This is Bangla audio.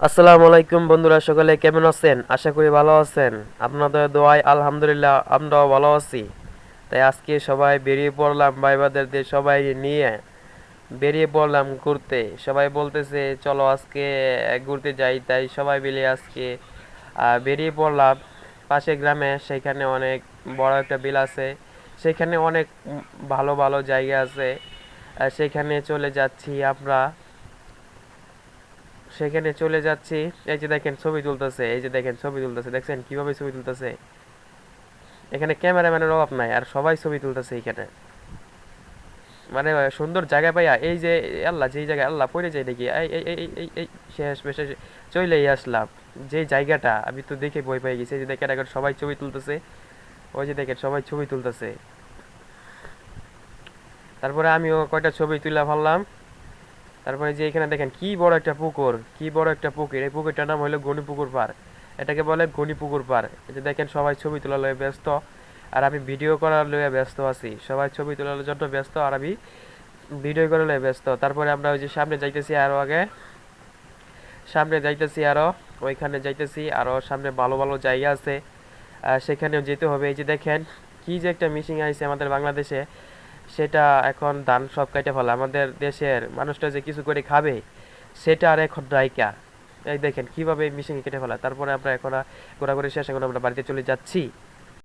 আসসালামু আলাইকুম বন্ধুরা, সকলে কেমন আছেন? আশা করি ভালো আছেন। আপনাদের দোয়ায় আলহামদুলিল্লাহ আমরাও ভালো আছি। তাই আজকে সবাই বেরিয়ে পড়লাম, ভাইবাদের দিয়ে সবাই নিয়ে বেরিয়ে পড়লাম ঘুরতে। সবাই বলতেছে চলো আজকে ঘুরতে যাই, তাই সবাই মিলে আজকে বেরিয়ে পড়লাম পাশের গ্রামে। সেখানে অনেক বড় একটা বিল আছে, সেখানে অনেক ভালো ভালো জায়গা আছে। সেখানে চলে যাচ্ছি আমরা, সেখানে চলে যাচ্ছি। এই যে দেখেন ছবি তুলতেছে, এই যে দেখেন ছবি তুলতেছে, দেখছেন কিভাবে ছবি তুলতেছে? এখানে ক্যামেরাম্যানের অভাব নাই, আর সবাই ছবি তুলতেছে এখানে। মানে সুন্দর জায়গা পাইয়া এই যে আল্লাহ, যেই জায়গায় আল্লাহ পড়ে যায় দেখি এই এই এই এই এই শেষ মেশে চলেই আসলাম। যে জায়গাটা আমি তো দেখে ভয় পেয়ে গেছি। এই যে দেখেন এখন সবাই ছবি তুলতেছে, ওই যে দেখেন সবাই ছবি তুলতেছে। তারপরে আমিও কয়টা ছবি তুলে ফেললাম। তারপরে যে এখানে দেখেন কি বড় একটা পুকুর, কি বড় একটা পুকুর। এই পুকুরটার নাম হলো গণিপুকুর পার। এটাকে বলে গণিপুকুর পার। এই যে দেখেন সবাই ছবি তোলা লয়ে ব্যস্ত, আর আমি ভিডিও করার লয়ে ব্যস্ত আছি। সবাই ছবি তোলার জন্য ব্যস্ত, আর আমি ভিডিও করার লয়ে ব্যস্ত। তারপরে আমরা ওই যে সামনে যাইতেছি, আরো আগে সামনে যাইতেছি, আরো ওইখানে যাইতেছি, আরো সামনে ভালো ভালো জায়গা আছে, সেখানেও যেতে হবে। এই যে দেখেন কি যে একটা মিশিং আইছে আমাদের বাংলাদেশে, সেটা এখন ধান সব কাইটা ফেলা। আমাদের দেশের মানুষটা যে কিছু করে খাবে, সেটা আর এখন নাইকা। এই দেখেন কিভাবে মিশিং কেটে ফেলা। তারপরে আমরা এখন ঘোরাঘুরি শেষ, এখন আমরা বাড়িতে চলে যাচ্ছি।